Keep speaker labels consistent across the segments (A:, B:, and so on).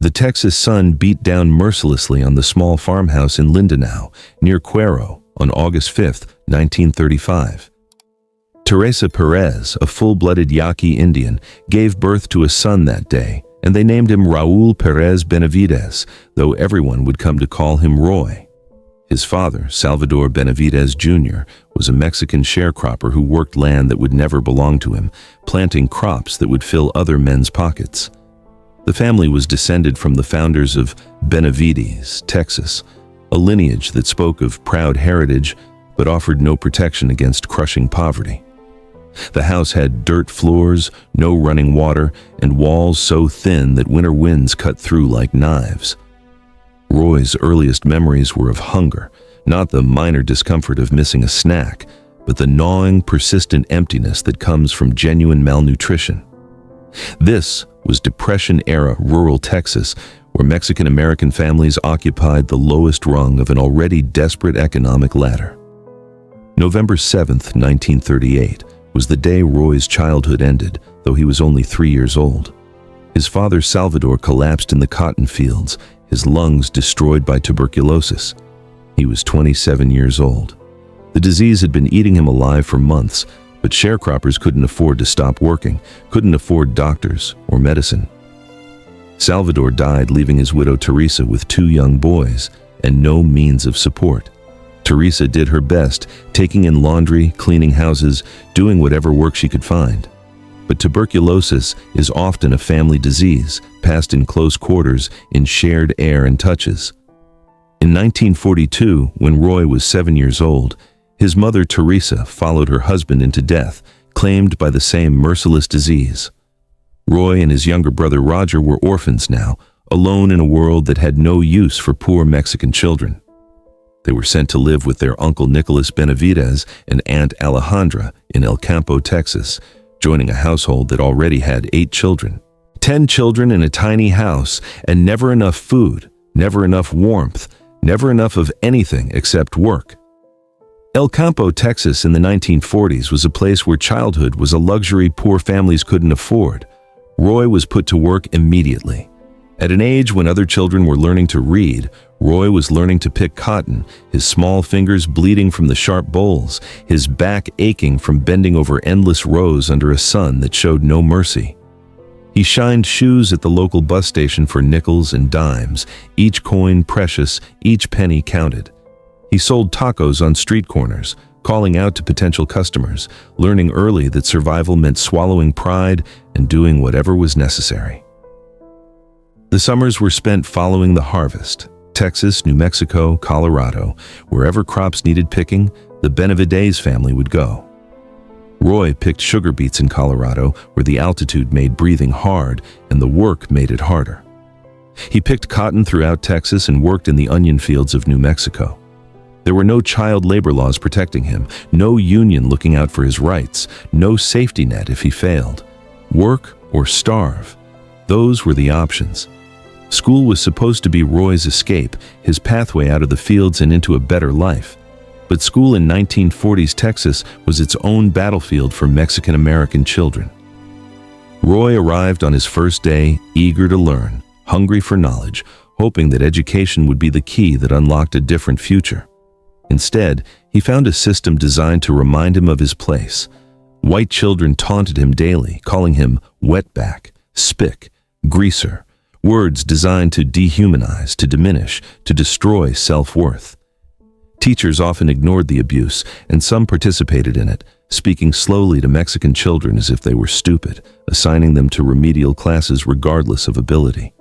A: The Texas sun beat down mercilessly on the small farmhouse in Lindenau, near Cuero, on August 5, 1935. Teresa Perez, a full-blooded Yaqui Indian, gave birth to a son that day, and they named him Raul Perez Benavidez, though everyone would come to call him Roy. His father, Salvador Benavidez Jr., was a Mexican sharecropper who worked land that would never belong to him, planting crops that would fill other men's pockets. The family was descended from the founders of Benavidez, Texas, a lineage that spoke of proud heritage but offered no protection against crushing poverty. The house had dirt floors, no running water, and walls so thin that winter winds cut through like knives. Roy's earliest memories were of hunger, not the minor discomfort of missing a snack, but the gnawing, persistent emptiness that comes from genuine malnutrition. This was Depression-era rural Texas, where Mexican-American families occupied the lowest rung of an already desperate economic ladder. November 7, 1938, was the day Roy's childhood ended, though he was only 3 years old. His father Salvador collapsed in the cotton fields, his lungs destroyed by tuberculosis. He was 27 years old. The disease had been eating him alive for months, but sharecroppers couldn't afford to stop working, couldn't afford doctors or medicine. Salvador died, leaving his widow Teresa with 2 young boys and no means of support. Teresa did her best, taking in laundry, cleaning houses, doing whatever work she could find. But tuberculosis is often a family disease, passed in close quarters, in shared air and touches. In 1942, when Roy was 7 years old, his mother Teresa followed her husband into death, claimed by the same merciless disease. Roy and his younger brother Roger were orphans now, alone in a world that had no use for poor Mexican children. They were sent to live with their uncle Nicholas Benavidez and Aunt Alejandra in El Campo, Texas, joining a household that already had 8 children. 10 children in a tiny house, and never enough food, never enough warmth, never enough of anything except work. El Campo, Texas in the 1940s was a place where childhood was a luxury poor families couldn't afford. Roy was put to work immediately. At an age when other children were learning to read, Roy was learning to pick cotton, his small fingers bleeding from the sharp bowls, his back aching from bending over endless rows under a sun that showed no mercy. He shined shoes at the local bus station for nickels and dimes, each coin precious, each penny counted. He sold tacos on street corners, calling out to potential customers, learning early that survival meant swallowing pride and doing whatever was necessary. The summers were spent following the harvest. Texas, New Mexico, Colorado, wherever crops needed picking, the Benavidez family would go. Roy picked sugar beets in Colorado, where the altitude made breathing hard and the work made it harder. He picked cotton throughout Texas and worked in the onion fields of New Mexico. There were no child labor laws protecting him, no union looking out for his rights, no safety net if he failed. Work or starve. Those were the options. School was supposed to be Roy's escape, his pathway out of the fields and into a better life. But school in 1940s Texas was its own battlefield for Mexican-American children. Roy arrived on his first day, eager to learn, hungry for knowledge, hoping that education would be the key that unlocked a different future. Instead, he found a system designed to remind him of his place. White children taunted him daily, calling him wetback, spick, greaser, words designed to dehumanize, to diminish, to destroy self-worth. Teachers often ignored the abuse, and some participated in it, speaking slowly to Mexican children as if they were stupid, assigning them to remedial classes regardless of ability.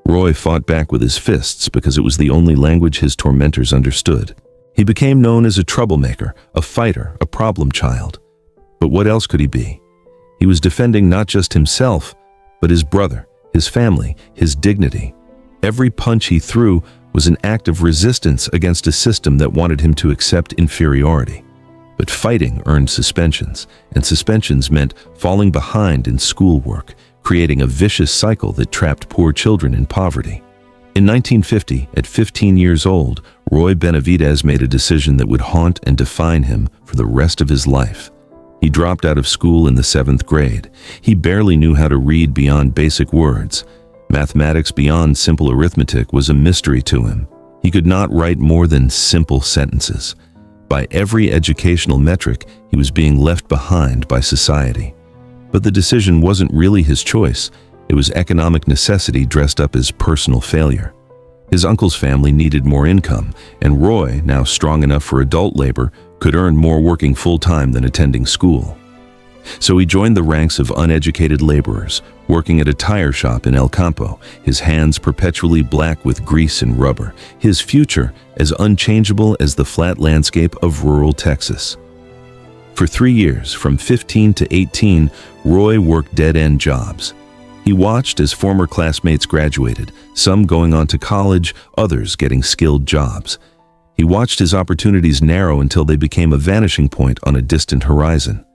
A: Roy fought back with his fists because it was the only language his tormentors understood. He became known as a troublemaker, a fighter, a problem child. But what else could he be? He was defending not just himself, but his brother, his family, his dignity. Every punch he threw was an act of resistance against a system that wanted him to accept inferiority. But fighting earned suspensions, and suspensions meant falling behind in schoolwork, creating a vicious cycle that trapped poor children in poverty. In 1950, at 15 years old, Roy Benavidez made a decision that would haunt and define him for the rest of his life. He dropped out of school in the 7th grade. He barely knew how to read beyond basic words. Mathematics beyond simple arithmetic was a mystery to him. He could not write more than simple sentences. By every educational metric, he was being left behind by society. But the decision wasn't really his choice. It was economic necessity dressed up as personal failure. His uncle's family needed more income, and Roy, now strong enough for adult labor, could earn more working full-time than attending school. So he joined the ranks of uneducated laborers, working at a tire shop in El Campo, his hands perpetually black with grease and rubber, his future as unchangeable as the flat landscape of rural Texas. For 3 years, from 15 to 18, Roy worked dead-end jobs. He watched as former classmates graduated, some going on to college, others getting skilled jobs. He watched his opportunities narrow until they became a vanishing point on a distant horizon.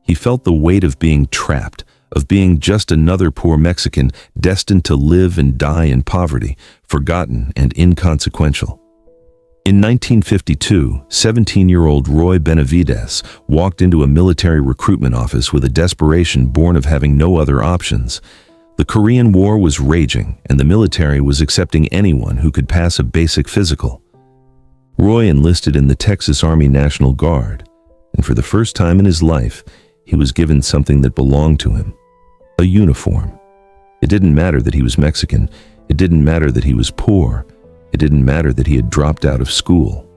A: He felt the weight of being trapped, of being just another poor Mexican destined to live and die in poverty, forgotten and inconsequential. In 1952, 17-year-old Roy Benavidez walked into a military recruitment office with a desperation born of having no other options. The Korean War was raging, and the military was accepting anyone who could pass a basic physical. Roy enlisted in the Texas Army National Guard, and for the first time in his life, he was given something that belonged to him: a uniform. It didn't matter that he was Mexican. It didn't matter that he was poor. It didn't matter that he had dropped out of school.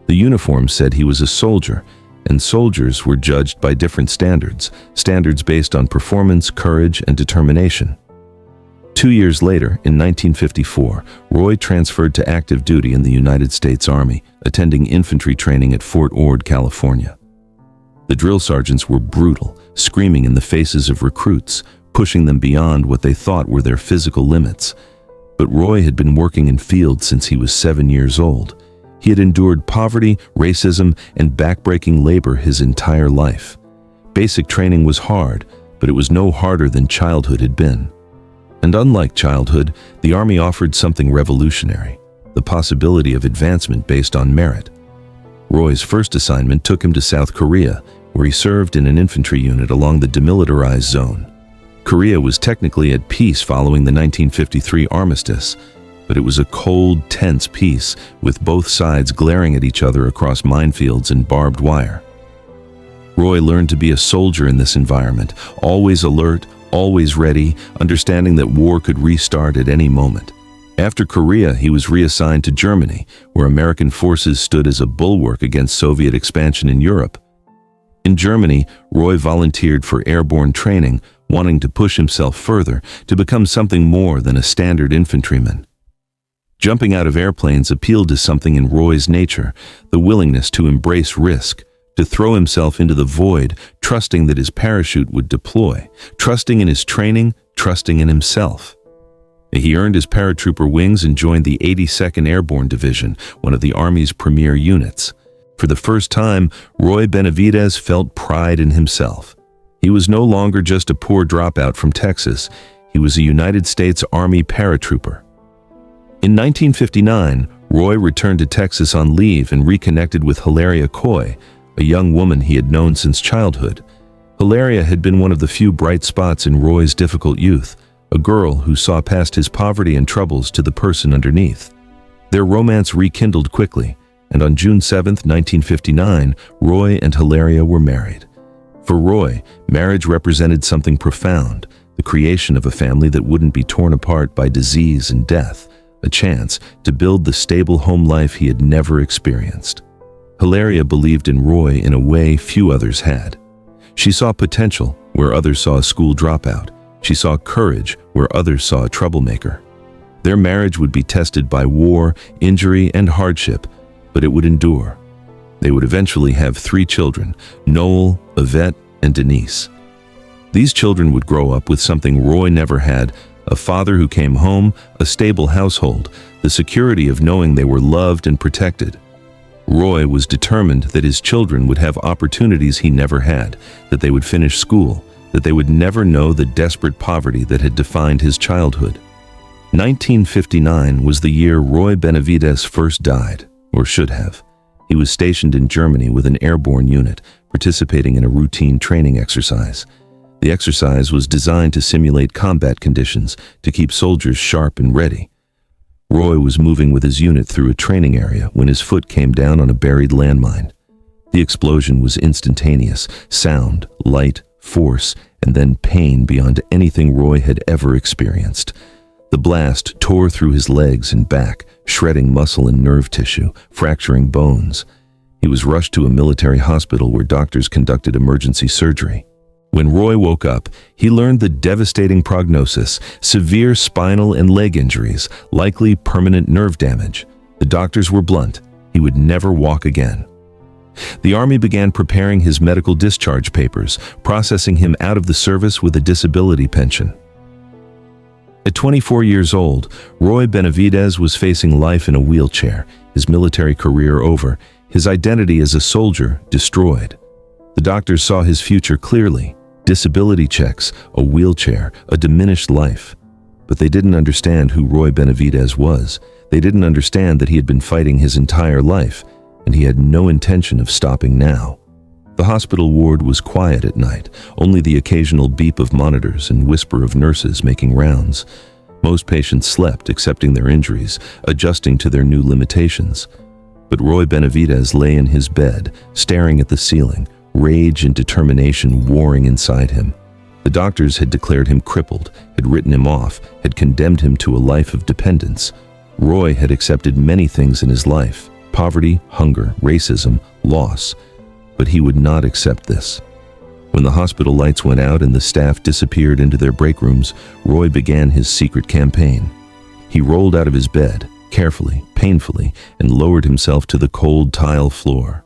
A: The uniform said he was a soldier, and soldiers were judged by different standards based on performance, courage, and determination. 2 years later, in 1954, Roy transferred to active duty in the United States Army, attending infantry training at Fort Ord, California. The drill sergeants were brutal, screaming in the faces of recruits, pushing them beyond what they thought were their physical limits. But Roy had been working in fields since he was 7 years old. He had endured poverty, racism, and backbreaking labor his entire life. Basic training was hard, but it was no harder than childhood had been. And unlike childhood, the Army offered something revolutionary: the possibility of advancement based on merit. Roy's first assignment took him to South Korea, where he served in an infantry unit along the demilitarized zone. Korea was technically at peace following the 1953 armistice, but it was a cold, tense peace, with both sides glaring at each other across minefields and barbed wire. Roy learned to be a soldier in this environment, always alert, always ready, understanding that war could restart at any moment. After Korea, he was reassigned to Germany, where American forces stood as a bulwark against Soviet expansion in Europe. In Germany, Roy volunteered for airborne training, wanting to push himself further, to become something more than a standard infantryman. Jumping out of airplanes appealed to something in Roy's nature: the willingness to embrace risk, to throw himself into the void, trusting that his parachute would deploy, trusting in his training, trusting in himself. He earned his paratrooper wings and joined the 82nd Airborne Division, one of the Army's premier units. For the first time, Roy Benavidez felt pride in himself. He was no longer just a poor dropout from Texas. He was a United States Army paratrooper. In 1959, Roy returned to Texas on leave and reconnected with Hilaria Coy, a young woman he had known since childhood. Hilaria had been one of the few bright spots in Roy's difficult youth, a girl who saw past his poverty and troubles to the person underneath. Their romance rekindled quickly, and on June 7, 1959, Roy and Hilaria were married. For Roy, marriage represented something profound: the creation of a family that wouldn't be torn apart by disease and death, a chance to build the stable home life he had never experienced. Hilaria believed in Roy in a way few others had. She saw potential where others saw a school dropout. She saw courage where others saw a troublemaker. Their marriage would be tested by war, injury, and hardship, but it would endure. They would eventually have 3 children: Noel, Yvette, and Denise. These children would grow up with something Roy never had: a father who came home, a stable household, the security of knowing they were loved and protected. Roy was determined that his children would have opportunities he never had, that they would finish school, that they would never know the desperate poverty that had defined his childhood. 1959 was the year Roy Benavidez first died, or should have. He was stationed in Germany with an airborne unit, participating in a routine training exercise. The exercise was designed to simulate combat conditions to keep soldiers sharp and ready. Roy was moving with his unit through a training area when his foot came down on a buried landmine. The explosion was instantaneous: sound, light, force, and then pain beyond anything Roy had ever experienced. The blast tore through his legs and back, shredding muscle and nerve tissue, fracturing bones. He was rushed to a military hospital where doctors conducted emergency surgery. When Roy woke up, he learned the devastating prognosis: severe spinal and leg injuries, likely permanent nerve damage. The doctors were blunt: he would never walk again. The Army began preparing his medical discharge papers, processing him out of the service with a disability pension. At 24 years old, Roy Benavidez was facing life in a wheelchair, his military career over, his identity as a soldier destroyed. The doctors saw his future clearly: disability checks, a wheelchair, a diminished life. But they didn't understand who Roy Benavidez was. They didn't understand that he had been fighting his entire life, and he had no intention of stopping now. The hospital ward was quiet at night, only the occasional beep of monitors and whisper of nurses making rounds. Most patients slept, accepting their injuries, adjusting to their new limitations. But Roy Benavidez lay in his bed, staring at the ceiling, rage and determination warring inside him. The doctors had declared him crippled, had written him off, had condemned him to a life of dependence. Roy had accepted many things in his life: poverty, hunger, racism, loss. But he would not accept this. When the hospital lights went out and the staff disappeared into their break rooms, Roy began his secret campaign. He rolled out of his bed, carefully, painfully, and lowered himself to the cold tile floor.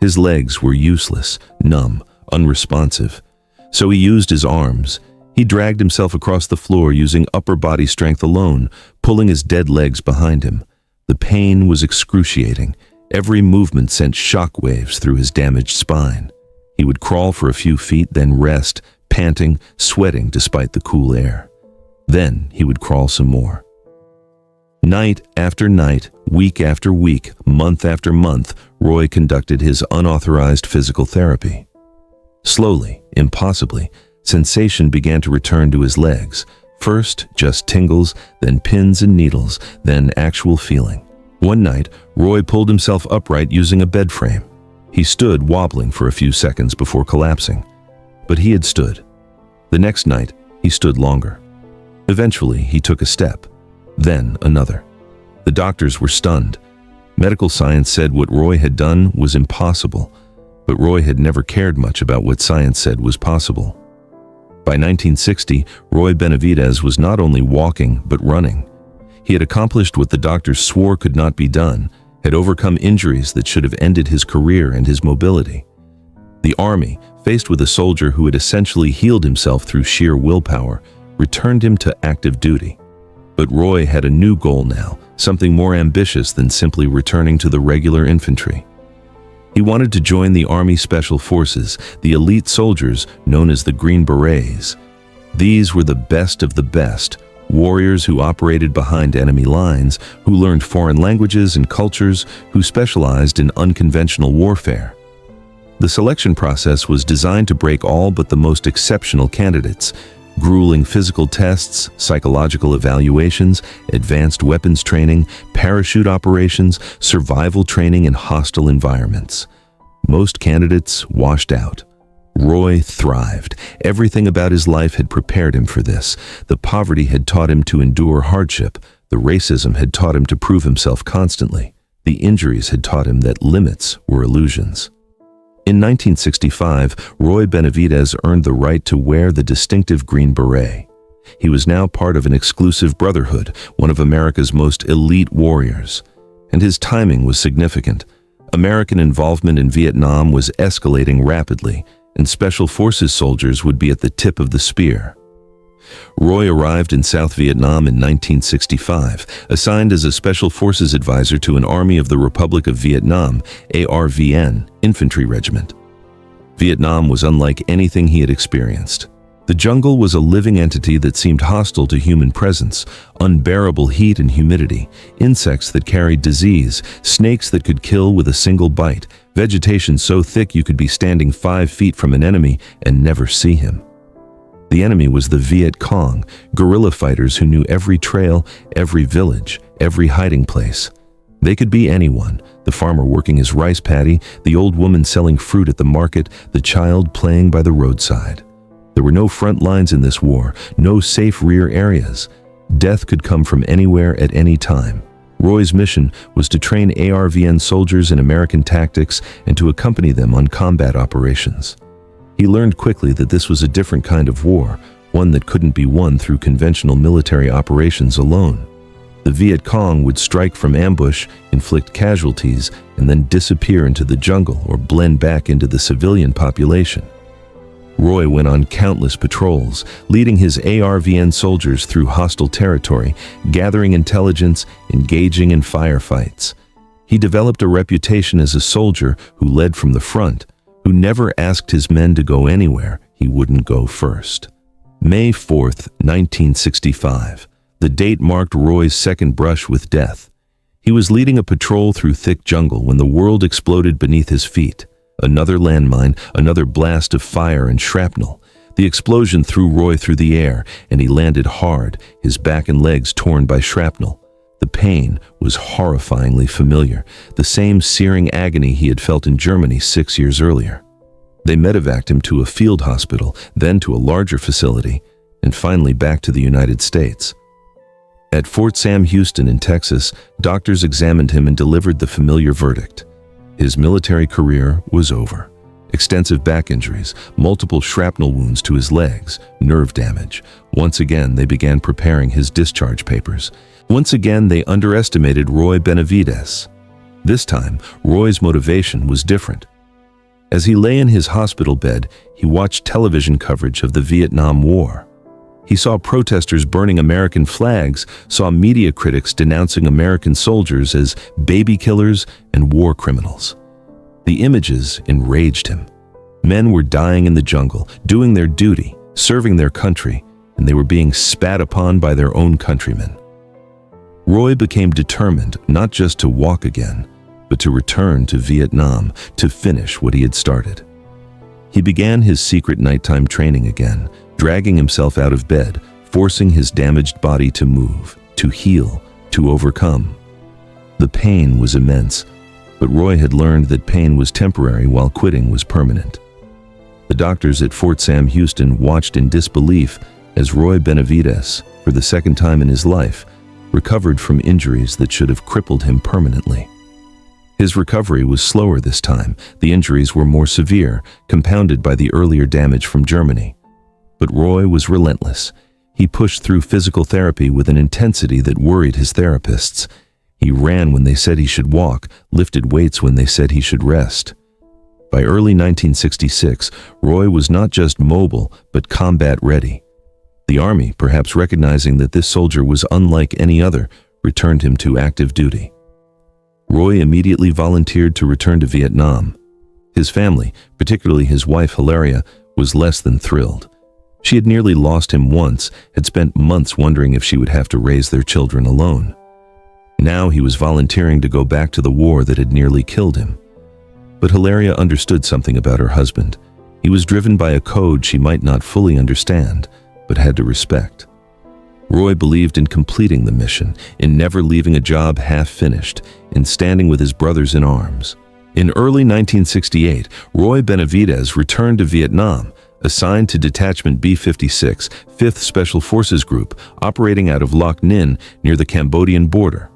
A: His legs were useless, numb, unresponsive. So he used his arms. He dragged himself across the floor using upper body strength alone, pulling his dead legs behind him. The pain was excruciating. Every movement sent shock waves through his damaged spine. He would crawl for a few feet, then rest, panting, sweating despite the cool air. Then he would crawl some more. Night after night, week after week, month after month, Roy conducted his unauthorized physical therapy. Slowly, impossibly, sensation began to return to his legs. First, just tingles, then pins and needles, then actual feeling. One night, Roy pulled himself upright using a bed frame. He stood wobbling for a few seconds before collapsing. But he had stood. The next night, he stood longer. Eventually, he took a step, then another. The doctors were stunned. Medical science said what Roy had done was impossible, but Roy had never cared much about what science said was possible. By 1960, Roy Benavidez was not only walking, but running. He had accomplished what the doctors swore could not be done, had overcome injuries that should have ended his career and his mobility. The Army, faced with a soldier who had essentially healed himself through sheer willpower, returned him to active duty. But Roy had a new goal now, something more ambitious than simply returning to the regular infantry. He wanted to join the Army Special Forces, the elite soldiers known as the Green Berets. These were the best of the best, warriors who operated behind enemy lines, who learned foreign languages and cultures, who specialized in unconventional warfare. The selection process was designed to break all but the most exceptional candidates. Grueling physical tests, psychological evaluations, advanced weapons training, parachute operations, survival training in hostile environments. Most candidates washed out. Roy thrived. Everything about his life had prepared him for this. The poverty had taught him to endure hardship. The racism had taught him to prove himself constantly. The injuries had taught him that limits were illusions. In 1965, Roy Benavidez earned the right to wear the distinctive Green Beret. He was now part of an exclusive brotherhood, one of America's most elite warriors. And his timing was significant. American involvement in Vietnam was escalating rapidly, and Special Forces soldiers would be at the tip of the spear. Roy arrived in South Vietnam in 1965, assigned as a Special Forces advisor to an Army of the Republic of Vietnam, ARVN, infantry regiment. Vietnam was unlike anything he had experienced. The jungle was a living entity that seemed hostile to human presence: unbearable heat and humidity, insects that carried disease, snakes that could kill with a single bite, vegetation so thick you could be standing 5 feet from an enemy and never see him. The enemy was the Viet Cong, guerrilla fighters who knew every trail, every village, every hiding place. They could be anyone, the farmer working his rice paddy, the old woman selling fruit at the market, the child playing by the roadside. There were no front lines in this war, no safe rear areas. Death could come from anywhere at any time. Roy's mission was to train ARVN soldiers in American tactics and to accompany them on combat operations. He learned quickly that this was a different kind of war, one that couldn't be won through conventional military operations alone. The Viet Cong would strike from ambush, inflict casualties, and then disappear into the jungle or blend back into the civilian population. Roy went on countless patrols, leading his ARVN soldiers through hostile territory, gathering intelligence, engaging in firefights. He developed a reputation as a soldier who led from the front, who never asked his men to go anywhere he wouldn't go first. May 4th, 1965. The date marked Roy's second brush with death. He was leading a patrol through thick jungle when the world exploded beneath his feet. Another landmine, another blast of fire and shrapnel. The explosion threw Roy through the air, and he landed hard, his back and legs torn by shrapnel. The pain was horrifyingly familiar, the same searing agony he had felt in Germany 6 years earlier. They medevaced him to a field hospital, then to a larger facility, and finally back to the United States. At Fort Sam Houston in Texas, doctors examined him and delivered the familiar verdict. His military career was over. Extensive back injuries, multiple shrapnel wounds to his legs, nerve damage. Once again, they began preparing his discharge papers. Once again, they underestimated Roy Benavidez. This time, Roy's motivation was different. As he lay in his hospital bed, he watched television coverage of the Vietnam War. He saw protesters burning American flags, saw media critics denouncing American soldiers as baby killers and war criminals. The images enraged him. Men were dying in the jungle, doing their duty, serving their country, and they were being spat upon by their own countrymen. Roy became determined not just to walk again, but to return to Vietnam, to finish what he had started. He began his secret nighttime training again, dragging himself out of bed, forcing his damaged body to move, to heal, to overcome. The pain was immense, but Roy had learned that pain was temporary while quitting was permanent. The doctors at Fort Sam Houston watched in disbelief as Roy Benavidez, for the second time in his life, recovered from injuries that should have crippled him permanently. His recovery was slower this time. The injuries were more severe, compounded by the earlier damage from Germany. But Roy was relentless. He pushed through physical therapy with an intensity that worried his therapists. He ran when they said he should walk, lifted weights when they said he should rest. By early 1966, Roy was not just mobile, but combat ready. The Army, perhaps recognizing that this soldier was unlike any other, returned him to active duty. Roy immediately volunteered to return to Vietnam. His family, particularly his wife Hilaria, was less than thrilled. She had nearly lost him once, had spent months wondering if she would have to raise their children alone. Now he was volunteering to go back to the war that had nearly killed him. But Hilaria understood something about her husband. He was driven by a code she might not fully understand, but had to respect. Roy believed in completing the mission, in never leaving a job half-finished, in standing with his brothers in arms. In early 1968, Roy Benavidez returned to Vietnam, assigned to Detachment B-56, 5th Special Forces Group, operating out of Loc Ninh near the Cambodian border.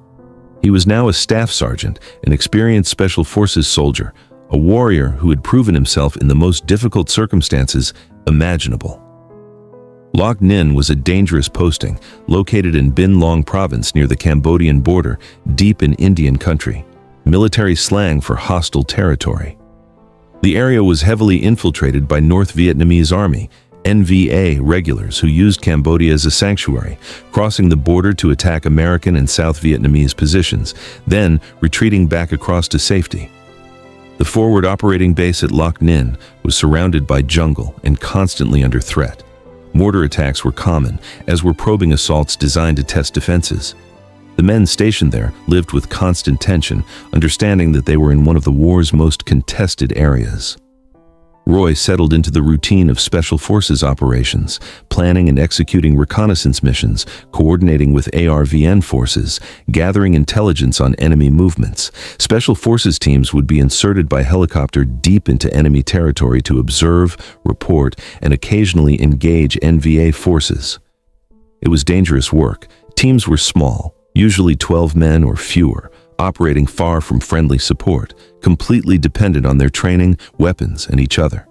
A: He was now a staff sergeant, an experienced Special Forces soldier, a warrior who had proven himself in the most difficult circumstances imaginable. Loc Ninh was a dangerous posting, located in Bin Long province near the Cambodian border, deep in Indian country, military slang for hostile territory. The area was heavily infiltrated by North Vietnamese Army, NVA regulars who used Cambodia as a sanctuary, crossing the border to attack American and South Vietnamese positions, then retreating back across to safety. The forward operating base at Loc Ninh was surrounded by jungle and constantly under threat. Mortar attacks were common, as were probing assaults designed to test defenses. The men stationed there lived with constant tension, understanding that they were in one of the war's most contested areas. Roy settled into the routine of Special Forces operations, planning and executing reconnaissance missions, coordinating with ARVN forces, gathering intelligence on enemy movements. Special Forces teams would be inserted by helicopter deep into enemy territory to observe, report, and occasionally engage NVA forces. It was dangerous work. Teams were small, usually 12 men or fewer, operating far from friendly support, completely dependent on their training, weapons, and each other.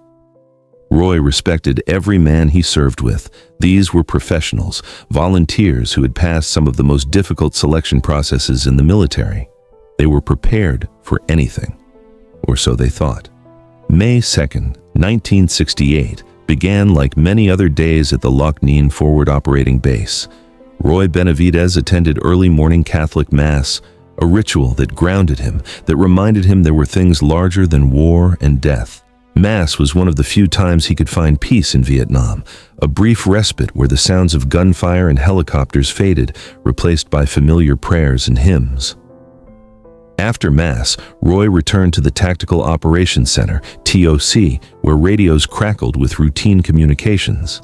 A: Roy respected every man he served with. These were professionals, volunteers who had passed some of the most difficult selection processes in the military. They were prepared for anything, or so they thought. May 2nd, 1968, began like many other days at the Loch Neen Forward Operating Base. Roy Benavidez attended early morning Catholic Mass, a ritual that grounded him, that reminded him there were things larger than war and death. Mass was one of the few times he could find peace in Vietnam, a brief respite where the sounds of gunfire and helicopters faded, replaced by familiar prayers and hymns. After Mass, Roy returned to the Tactical Operations Center, TOC, where radios crackled with routine communications.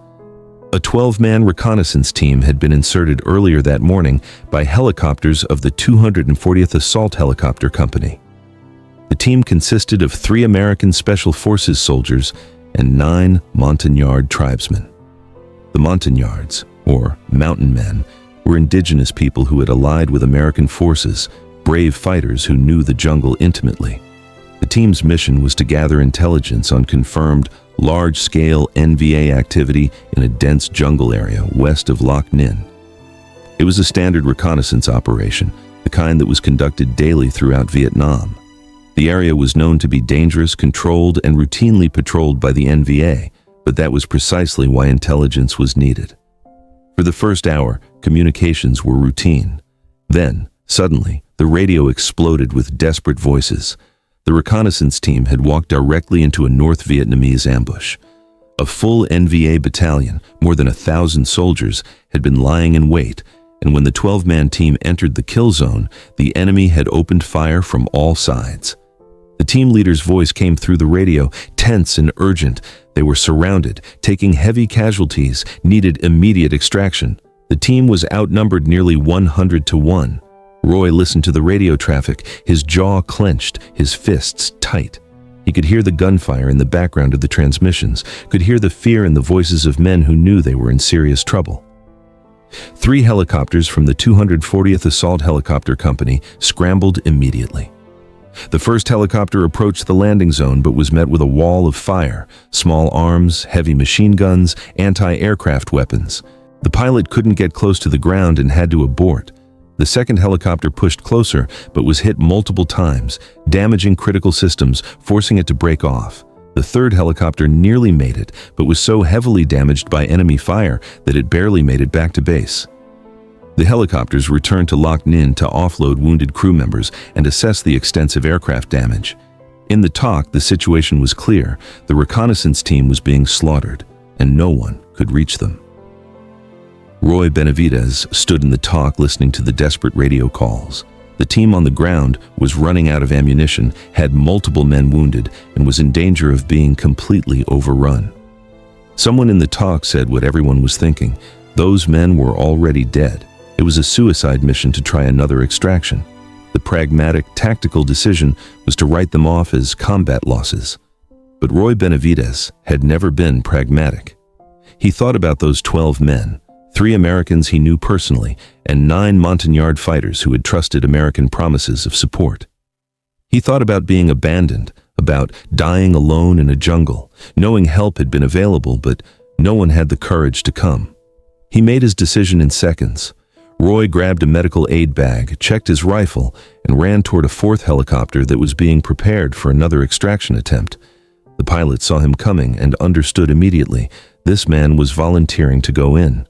A: A 12-man reconnaissance team had been inserted earlier that morning by helicopters of the 240th Assault Helicopter Company. The team consisted of 3 American Special Forces soldiers and 9 Montagnard tribesmen. The Montagnards, or mountain men, were indigenous people who had allied with American forces, brave fighters who knew the jungle intimately. The team's mission was to gather intelligence on confirmed large-scale NVA activity in a dense jungle area west of Loch Neen. It was a standard reconnaissance operation, the kind that was conducted daily throughout Vietnam. The area was known to be dangerous, controlled, and routinely patrolled by the NVA, but that was precisely why intelligence was needed. For the first hour, communications were routine. Then, suddenly, the radio exploded with desperate voices. The reconnaissance team had walked directly into a North Vietnamese ambush. A full NVA battalion, more than 1,000 soldiers, had been lying in wait, and when the 12-man team entered the kill zone, the enemy had opened fire from all sides. The team leader's voice came through the radio, tense and urgent. They were surrounded, taking heavy casualties, needed immediate extraction. The team was outnumbered nearly 100 to 1. Roy listened to the radio traffic, his jaw clenched, his fists tight. He could hear the gunfire in the background of the transmissions, could hear the fear in the voices of men who knew they were in serious trouble. 3 helicopters from the 240th Assault Helicopter Company scrambled immediately. The first helicopter approached the landing zone but was met with a wall of fire, small arms, heavy machine guns, anti-aircraft weapons. The pilot couldn't get close to the ground and had to abort. The second helicopter pushed closer but was hit multiple times, damaging critical systems, forcing it to break off. The third helicopter nearly made it, but was so heavily damaged by enemy fire that it barely made it back to base. The helicopters returned to Loch Neen to offload wounded crew members and assess the extensive aircraft damage. In the talk, the situation was clear. The reconnaissance team was being slaughtered, and no one could reach them. Roy Benavidez stood in the talk listening to the desperate radio calls. The team on the ground was running out of ammunition, had multiple men wounded, and was in danger of being completely overrun. Someone in the talk said what everyone was thinking. Those men were already dead. It was a suicide mission to try another extraction. The pragmatic, tactical decision was to write them off as combat losses. But Roy Benavidez had never been pragmatic. He thought about those 12 men, 3 Americans he knew personally, and 9 Montagnard fighters who had trusted American promises of support. He thought about being abandoned, about dying alone in a jungle, knowing help had been available, but no one had the courage to come. He made his decision in seconds. Roy grabbed a medical aid bag, checked his rifle, and ran toward a 4th helicopter that was being prepared for another extraction attempt. The pilot saw him coming and understood immediately. This man was volunteering to go in.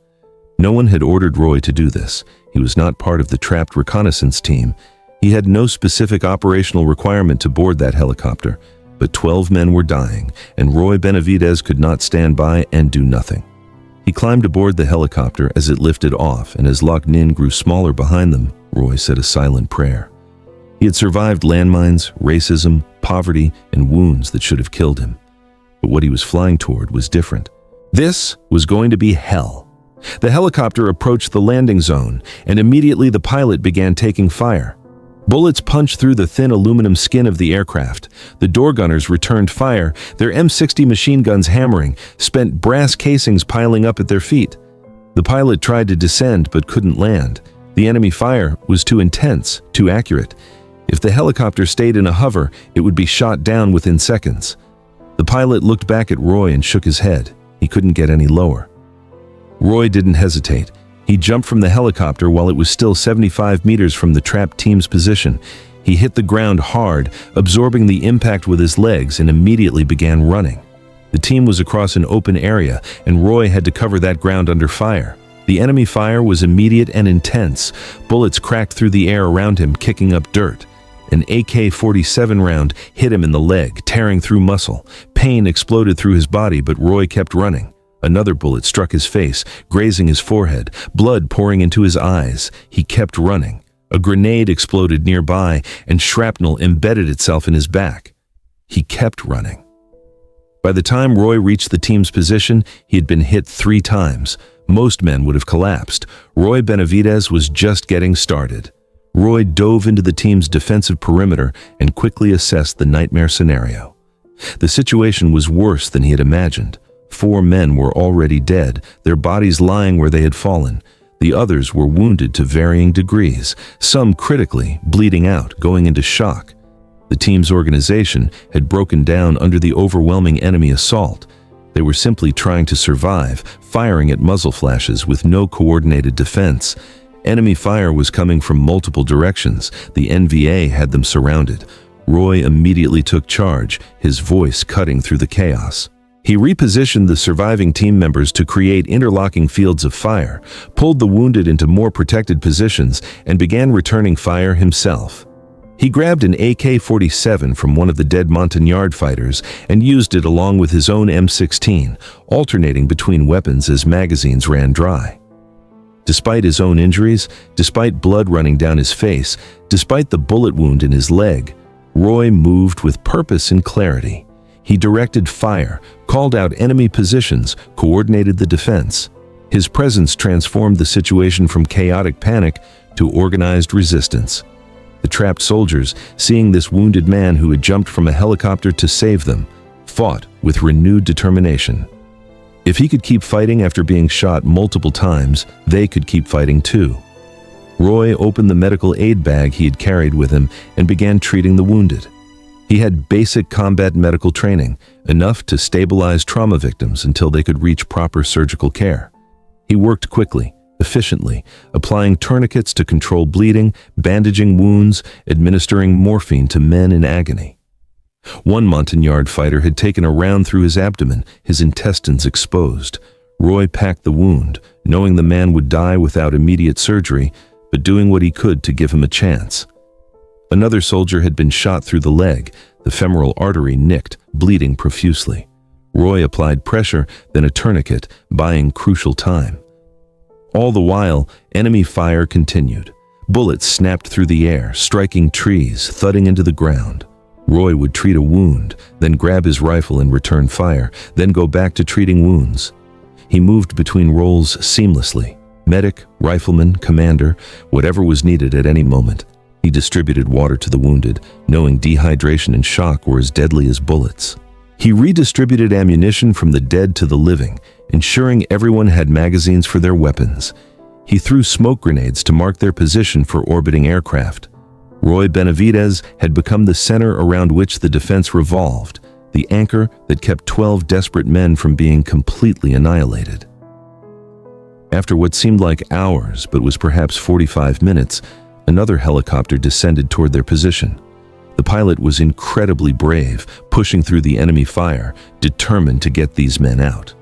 A: No one had ordered Roy to do this. He was not part of the trapped reconnaissance team. He had no specific operational requirement to board that helicopter, but 12 men were dying, and Roy Benavidez could not stand by and do nothing. He climbed aboard the helicopter as it lifted off, and as Loch Neen grew smaller behind them, Roy said a silent prayer. He had survived landmines, racism, poverty, and wounds that should have killed him. But what he was flying toward was different. This was going to be hell. The helicopter approached the landing zone, and immediately the pilot began taking fire. Bullets punched through the thin aluminum skin of the aircraft. The door gunners returned fire, their M60 machine guns hammering, spent brass casings piling up at their feet. The pilot tried to descend but couldn't land. The enemy fire was too intense, too accurate. If the helicopter stayed in a hover, it would be shot down within seconds. The pilot looked back at Roy and shook his head. He couldn't get any lower. Roy didn't hesitate. He jumped from the helicopter while it was still 75 meters from the trapped team's position. He hit the ground hard, absorbing the impact with his legs, and immediately began running. The team was across an open area, and Roy had to cover that ground under fire. The enemy fire was immediate and intense. Bullets cracked through the air around him, kicking up dirt. An AK-47 round hit him in the leg, tearing through muscle. Pain exploded through his body, but Roy kept running. Another bullet struck his face, grazing his forehead, blood pouring into his eyes. He kept running. A grenade exploded nearby, and shrapnel embedded itself in his back. He kept running. By the time Roy reached the team's position, he had been hit 3 times. Most men would have collapsed. Roy Benavidez was just getting started. Roy dove into the team's defensive perimeter and quickly assessed the nightmare scenario. The situation was worse than he had imagined. 4 men were already dead, their bodies lying where they had fallen. The others were wounded to varying degrees, some critically, bleeding out, going into shock. The team's organization had broken down under the overwhelming enemy assault. They were simply trying to survive, firing at muzzle flashes with no coordinated defense. Enemy fire was coming from multiple directions. The NVA had them surrounded. Roy immediately took charge, his voice cutting through the chaos. He repositioned the surviving team members to create interlocking fields of fire, pulled the wounded into more protected positions, and began returning fire himself. He grabbed an AK-47 from one of the dead Montagnard fighters and used it along with his own M16, alternating between weapons as magazines ran dry. Despite his own injuries, despite blood running down his face, despite the bullet wound in his leg, Roy moved with purpose and clarity. He directed fire, called out enemy positions, coordinated the defense. His presence transformed the situation from chaotic panic to organized resistance. The trapped soldiers, seeing this wounded man who had jumped from a helicopter to save them, fought with renewed determination. If he could keep fighting after being shot multiple times, they could keep fighting too. Roy opened the medical aid bag he had carried with him and began treating the wounded. He had basic combat medical training, enough to stabilize trauma victims until they could reach proper surgical care. He worked quickly, efficiently, applying tourniquets to control bleeding, bandaging wounds, administering morphine to men in agony. One Montagnard fighter had taken a round through his abdomen, his intestines exposed. Roy packed the wound, knowing the man would die without immediate surgery, but doing what he could to give him a chance. Another soldier had been shot through the leg, the femoral artery nicked, bleeding profusely. Roy applied pressure, then a tourniquet, buying crucial time. All the while, enemy fire continued. Bullets snapped through the air, striking trees, thudding into the ground. Roy would treat a wound, then grab his rifle and return fire, then go back to treating wounds. He moved between roles seamlessly. Medic, rifleman, commander, whatever was needed at any moment. He distributed water to the wounded, knowing dehydration and shock were as deadly as bullets. He redistributed ammunition from the dead to the living, ensuring everyone had magazines for their weapons. He threw smoke grenades to mark their position for orbiting aircraft. Roy Benavidez had become the center around which the defense revolved, the anchor that kept 12 desperate men from being completely annihilated. After what seemed like hours, but was perhaps 45 minutes, another helicopter descended toward their position. The pilot was incredibly brave, pushing through the enemy fire, determined to get these men out.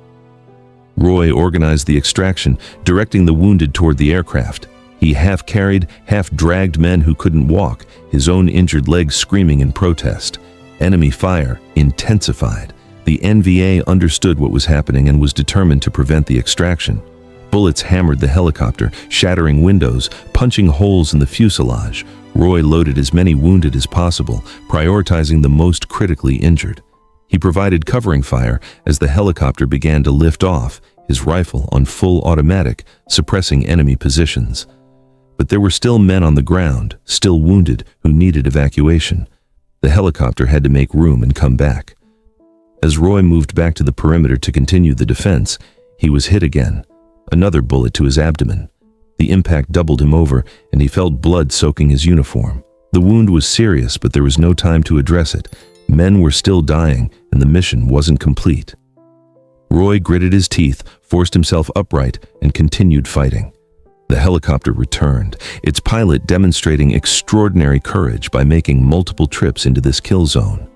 A: Roy organized the extraction, directing the wounded toward the aircraft. He half-carried, half-dragged men who couldn't walk, his own injured legs screaming in protest. Enemy fire intensified. The NVA understood what was happening and was determined to prevent the extraction. Bullets hammered the helicopter, shattering windows, punching holes in the fuselage. Roy loaded as many wounded as possible, prioritizing the most critically injured. He provided covering fire as the helicopter began to lift off, his rifle on full automatic, suppressing enemy positions. But there were still men on the ground, still wounded, who needed evacuation. The helicopter had to make room and come back. As Roy moved back to the perimeter to continue the defense, he was hit again. Another bullet to his abdomen. The impact doubled him over, and he felt blood soaking his uniform. The wound was serious, but there was no time to address it. Men were still dying, and the mission wasn't complete. Roy gritted his teeth, forced himself upright, and continued fighting. The helicopter returned, its pilot demonstrating extraordinary courage by making multiple trips into this kill zone.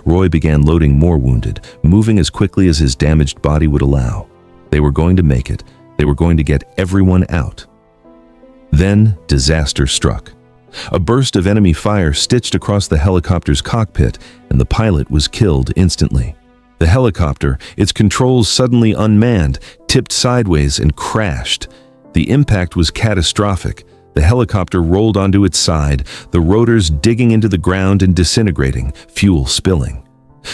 A: Roy began loading more wounded, moving as quickly as his damaged body would allow. They were going to make it. They were going to get everyone out. Then disaster struck. A burst of enemy fire stitched across the helicopter's cockpit, and the pilot was killed instantly. The helicopter, its controls suddenly unmanned, tipped sideways and crashed. The impact was catastrophic. The helicopter rolled onto its side, the rotors digging into the ground and disintegrating, fuel spilling.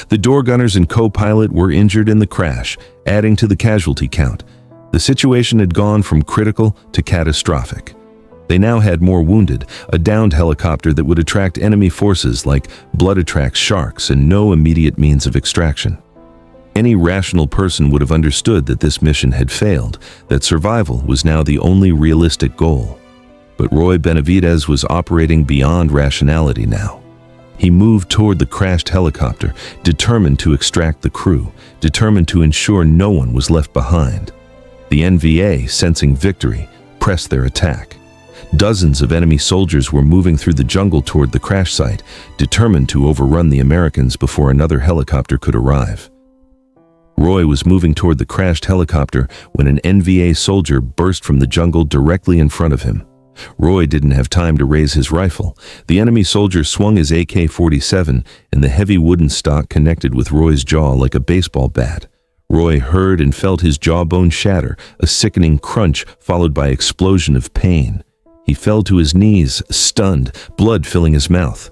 A: The door gunners and co-pilot were injured in the crash, adding to the casualty count. The situation had gone from critical to catastrophic. They now had more wounded, a downed helicopter that would attract enemy forces like blood attracts sharks, and no immediate means of extraction. Any rational person would have understood that this mission had failed, that survival was now the only realistic goal. But Roy Benavidez was operating beyond rationality now. He moved toward the crashed helicopter, determined to extract the crew, determined to ensure no one was left behind. The NVA, sensing victory, pressed their attack. Dozens of enemy soldiers were moving through the jungle toward the crash site, determined to overrun the Americans before another helicopter could arrive. Roy was moving toward the crashed helicopter when an NVA soldier burst from the jungle directly in front of him. Roy didn't have time to raise his rifle. The enemy soldier swung his AK-47, and the heavy wooden stock connected with Roy's jaw like a baseball bat. Roy heard and felt his jawbone shatter, a sickening crunch followed by explosion of pain. He fell to his knees, stunned, blood filling his mouth.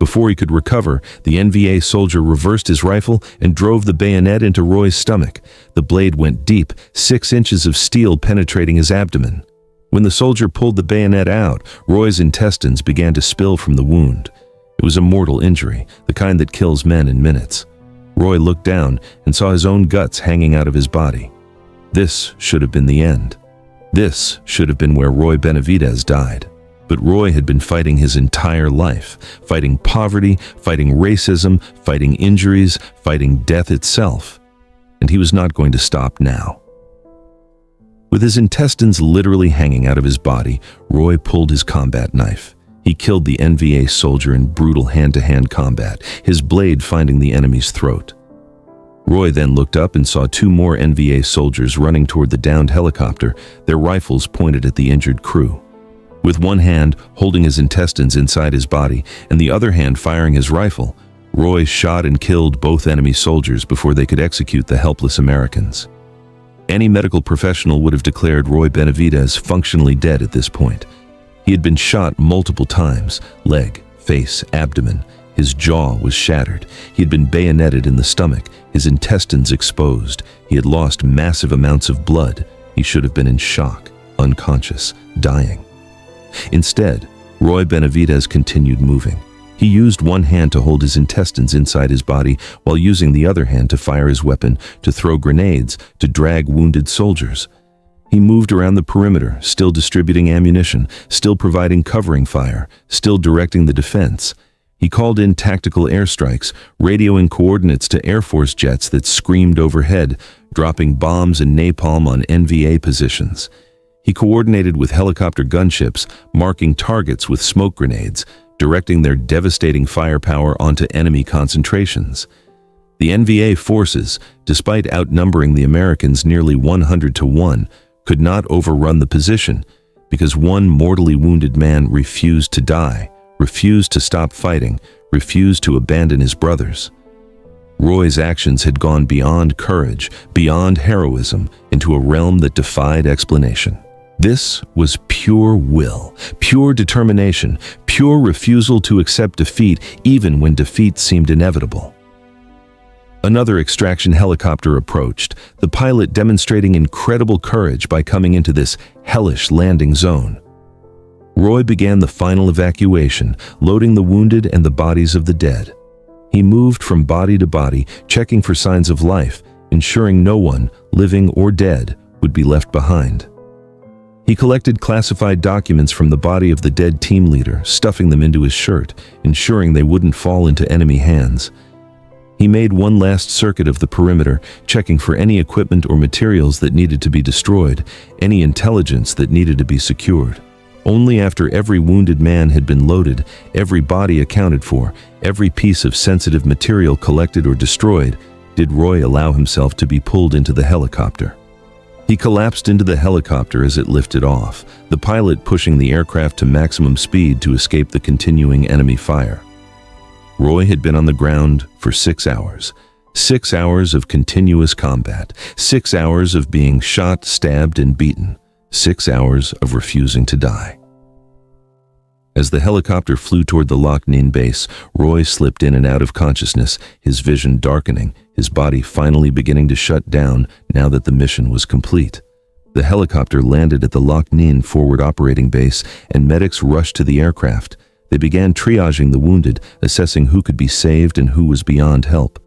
A: Before he could recover, the NVA soldier reversed his rifle and drove the bayonet into Roy's stomach. The blade went deep, 6 inches of steel penetrating his abdomen. When the soldier pulled the bayonet out, Roy's intestines began to spill from the wound. It was a mortal injury, the kind that kills men in minutes. Roy looked down and saw his own guts hanging out of his body. This should have been the end. This should have been where Roy Benavidez died. But Roy had been fighting his entire life, fighting poverty, fighting racism, fighting injuries, fighting death itself. And he was not going to stop now. With his intestines literally hanging out of his body, Roy pulled his combat knife. He killed the NVA soldier in brutal hand-to-hand combat, his blade finding the enemy's throat. Roy then looked up and saw 2 more NVA soldiers running toward the downed helicopter, their rifles pointed at the injured crew. With one hand holding his intestines inside his body and the other hand firing his rifle, Roy shot and killed both enemy soldiers before they could execute the helpless Americans. Any medical professional would have declared Roy Benavidez functionally dead at this point. He had been shot multiple times, leg, face, abdomen. His jaw was shattered. He had been bayoneted in the stomach, his intestines exposed. He had lost massive amounts of blood. He should have been in shock, unconscious, dying. Instead, Roy Benavidez continued moving. He used one hand to hold his intestines inside his body while using the other hand to fire his weapon, to throw grenades, to drag wounded soldiers. He moved around the perimeter, still distributing ammunition, still providing covering fire, still directing the defense. He called in tactical airstrikes, radioing coordinates to Air Force jets that screamed overhead, dropping bombs and napalm on NVA positions. He coordinated with helicopter gunships, marking targets with smoke grenades, directing their devastating firepower onto enemy concentrations. The NVA forces, despite outnumbering the Americans nearly 100-1, could not overrun the position because one mortally wounded man refused to die, refused to stop fighting, refused to abandon his brothers. Roy's actions had gone beyond courage, beyond heroism, into a realm that defied explanation. This was pure will, pure determination, pure refusal to accept defeat even when defeat seemed inevitable. Another extraction helicopter approached, the pilot demonstrating incredible courage by coming into this hellish landing zone. Roy began the final evacuation, loading the wounded and the bodies of the dead. He moved from body to body, checking for signs of life, ensuring no one, living or dead, would be left behind. He collected classified documents from the body of the dead team leader, stuffing them into his shirt, ensuring they wouldn't fall into enemy hands. He made one last circuit of the perimeter, checking for any equipment or materials that needed to be destroyed, any intelligence that needed to be secured. Only after every wounded man had been loaded, every body accounted for, every piece of sensitive material collected or destroyed, did Roy allow himself to be pulled into the helicopter. He collapsed into the helicopter as it lifted off, the pilot pushing the aircraft to maximum speed to escape the continuing enemy fire. Roy had been on the ground for 6 hours. 6 hours of continuous combat, 6 hours of being shot, stabbed, and beaten, 6 hours of refusing to die. As the helicopter flew toward the Loc Ninh base, Roy slipped in and out of consciousness, his vision darkening, his body finally beginning to shut down now that the mission was complete. The helicopter landed at the Loc Ninh forward operating base, and medics rushed to the aircraft. They began triaging the wounded, assessing who could be saved and who was beyond help.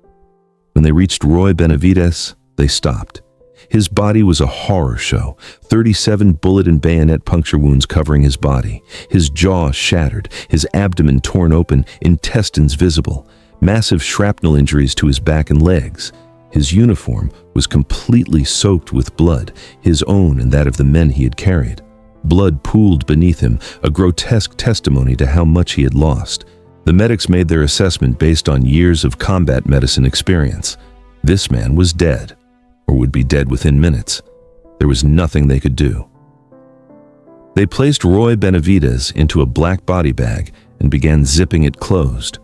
A: When they reached Roy Benavidez, they stopped. His body was a horror show, 37 bullet and bayonet puncture wounds covering his body, his jaw shattered, his abdomen torn open, intestines visible, massive shrapnel injuries to his back and legs. His uniform was completely soaked with blood, his own and that of the men he had carried. Blood pooled beneath him, a grotesque testimony to how much he had lost. The medics made their assessment based on years of combat medicine experience. This man was dead, or would be dead within minutes. There was nothing they could do. They placed Roy Benavidez into a black body bag and began zipping it closed.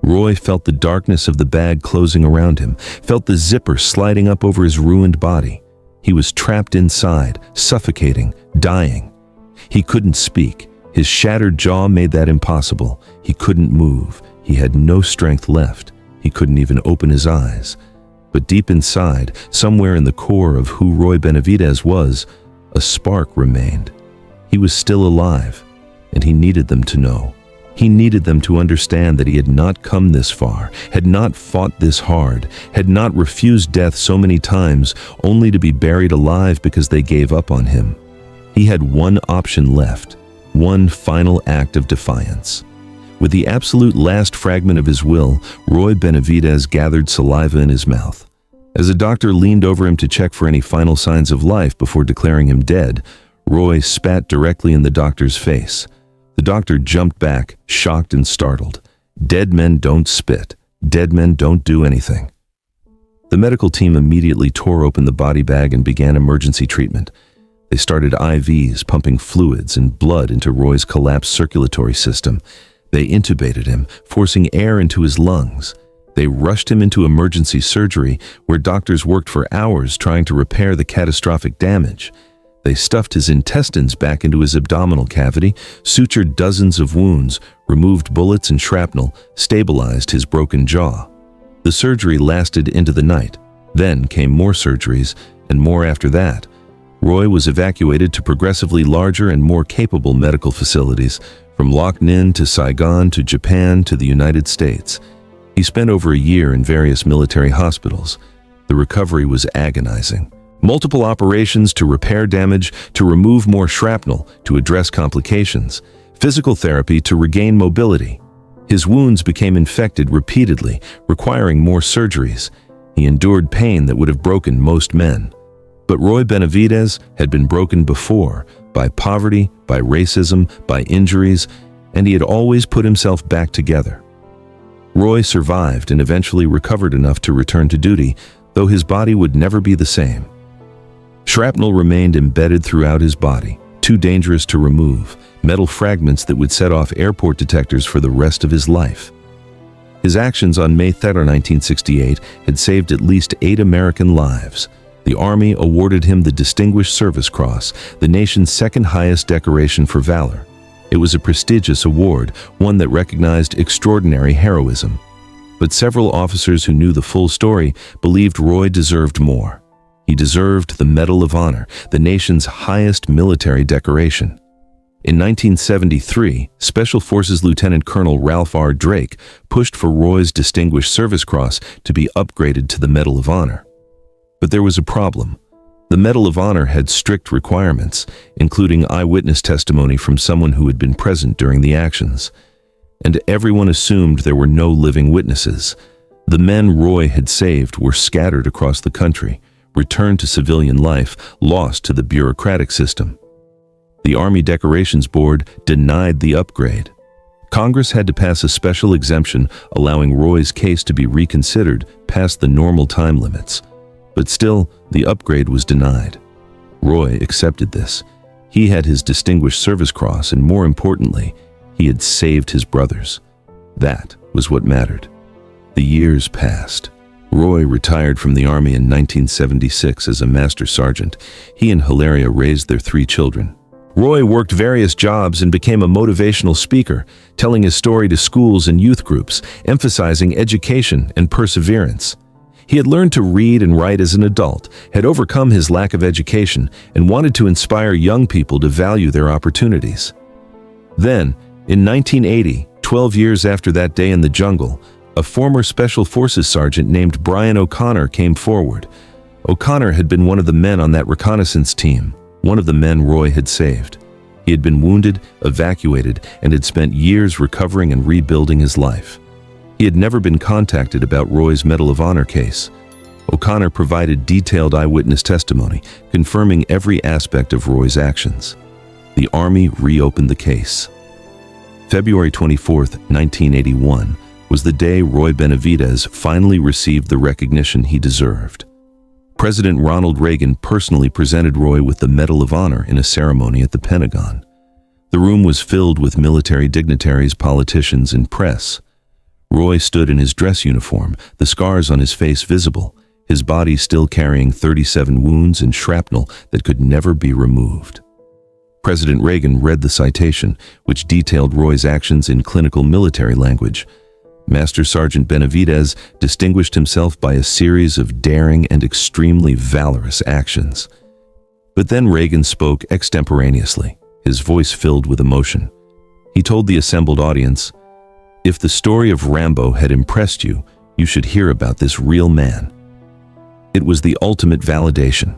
A: Roy felt the darkness of the bag closing around him, felt the zipper sliding up over his ruined body. He was trapped inside, suffocating, dying. He couldn't speak. His shattered jaw made that impossible. He couldn't move. He had no strength left. He couldn't even open his eyes. But deep inside, somewhere in the core of who Roy Benavidez was, a spark remained. He was still alive, and he needed them to know. He needed them to understand that he had not come this far, had not fought this hard, had not refused death so many times only to be buried alive because they gave up on him. He had one option left, one final act of defiance. With the absolute last fragment of his will, Roy Benavidez gathered saliva in his mouth. As a doctor leaned over him to check for any final signs of life before declaring him dead, Roy spat directly in the doctor's face. The doctor jumped back, shocked and startled. Dead men don't spit. Dead men don't do anything. The medical team immediately tore open the body bag and began emergency treatment. They started IVs, pumping fluids and blood into Roy's collapsed circulatory system. They intubated him, forcing air into his lungs. They rushed him into emergency surgery, where doctors worked for hours trying to repair the catastrophic damage. They stuffed his intestines back into his abdominal cavity, sutured dozens of wounds, removed bullets and shrapnel, stabilized his broken jaw. The surgery lasted into the night. Then came more surgeries, and more after that. Roy was evacuated to progressively larger and more capable medical facilities, from Loc Ninh to Saigon to Japan to the United States. He spent over a year in various military hospitals. The recovery was agonizing. Multiple operations to repair damage, to remove more shrapnel, to address complications. Physical therapy to regain mobility. His wounds became infected repeatedly, requiring more surgeries. He endured pain that would have broken most men. But Roy Benavidez had been broken before, by poverty, by racism, by injuries, and he had always put himself back together. Roy survived and eventually recovered enough to return to duty, though his body would never be the same. Shrapnel remained embedded throughout his body, too dangerous to remove, metal fragments that would set off airport detectors for the rest of his life. His actions on May 3, 1968 had saved at least 8 American lives. The Army awarded him the Distinguished Service Cross, the nation's second highest decoration for valor. It was a prestigious award, one that recognized extraordinary heroism. but several officers who knew the full story believed Roy deserved more. He deserved the Medal of Honor, the nation's highest military decoration. In 1973, Special Forces Lieutenant Colonel Ralph R. Drake pushed for Roy's Distinguished Service Cross to be upgraded to the Medal of Honor. But there was a problem. The Medal of Honor had strict requirements, including eyewitness testimony from someone who had been present during the actions. And everyone assumed there were no living witnesses. The men Roy had saved were scattered across the country, returned to civilian life, lost to the bureaucratic system. The Army Decorations Board denied the upgrade. Congress had to pass a special exemption allowing Roy's case to be reconsidered past the normal time limits. But still, the upgrade was denied. Roy accepted this. He had his Distinguished Service Cross, and more importantly, he had saved his brothers. That was what mattered. The years passed. Roy retired from the Army in 1976 as a Master Sergeant. He and Hilaria raised their 3 children. Roy worked various jobs and became a motivational speaker, telling his story to schools and youth groups, emphasizing education and perseverance. He had learned to read and write as an adult, had overcome his lack of education, and wanted to inspire young people to value their opportunities. Then, in 1980, 12 years after that day in the jungle, a former Special Forces sergeant named Brian O'Connor came forward. O'Connor had been one of the men on that reconnaissance team, one of the men Roy had saved. He had been wounded, evacuated, and had spent years recovering and rebuilding his life. He had never been contacted about Roy's Medal of Honor case. O'Connor provided detailed eyewitness testimony, confirming every aspect of Roy's actions. The Army reopened the case. February 24, 1981, was the day Roy Benavidez finally received the recognition he deserved. President Ronald Reagan personally presented Roy with the Medal of Honor in a ceremony at the Pentagon. The room was filled with military dignitaries, politicians, and press. Roy stood in his dress uniform, the scars on his face visible, his body still carrying 37 wounds and shrapnel that could never be removed. President Reagan read the citation, which detailed Roy's actions in clinical military language. Master Sergeant Benavidez distinguished himself by a series of daring and extremely valorous actions. But then Reagan spoke extemporaneously, his voice filled with emotion. He told the assembled audience, "If the story of Rambo had impressed you, you should hear about this real man." It was the ultimate validation.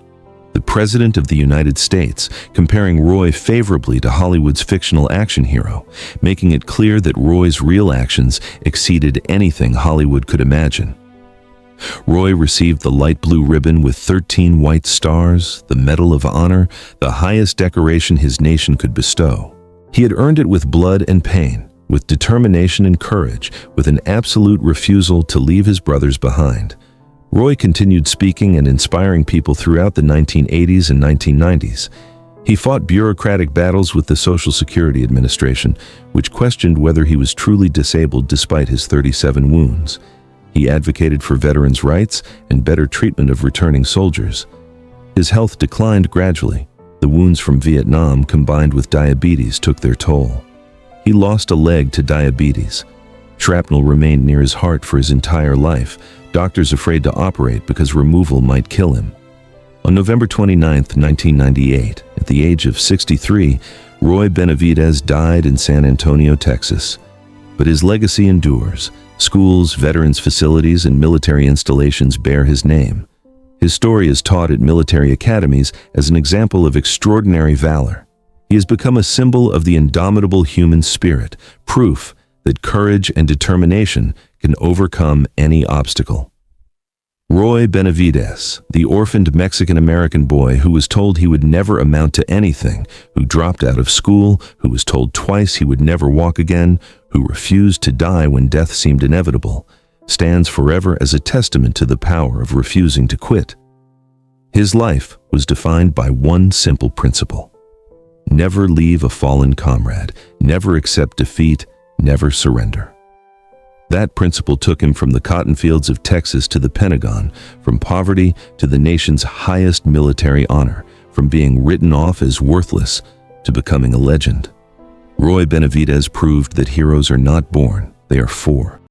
A: The President of the United States comparing Roy favorably to Hollywood's fictional action hero, making it clear that Roy's real actions exceeded anything Hollywood could imagine. Roy received the light blue ribbon with 13 white stars, the Medal of Honor, the highest decoration his nation could bestow. He had earned it with blood and pain, with determination and courage, with an absolute refusal to leave his brothers behind. Roy continued speaking and inspiring people throughout the 1980s and 1990s. He fought bureaucratic battles with the Social Security Administration, which questioned whether he was truly disabled despite his 37 wounds. He advocated for veterans' rights and better treatment of returning soldiers. His health declined gradually. The wounds from Vietnam combined with diabetes took their toll. He lost a leg to diabetes. Shrapnel remained near his heart for his entire life, doctors afraid to operate because removal might kill him. On November 29, 1998, at the age of 63, Roy Benavidez died in San Antonio, Texas. But his legacy endures. Schools, veterans' facilities, and military installations bear his name. His story is taught at military academies as an example of extraordinary valor. He has become a symbol of the indomitable human spirit, proof that courage and determination can overcome any obstacle. Roy Benavidez, the orphaned Mexican-American boy who was told he would never amount to anything, who dropped out of school, who was told twice he would never walk again, who refused to die when death seemed inevitable, stands forever as a testament to the power of refusing to quit. His life was defined by one simple principle: never leave a fallen comrade, never accept defeat, never surrender. That principle took him from the cotton fields of Texas to the Pentagon, from poverty to the nation's highest military honor, from being written off as worthless to becoming a legend. Roy Benavidez proved that heroes are not born, they are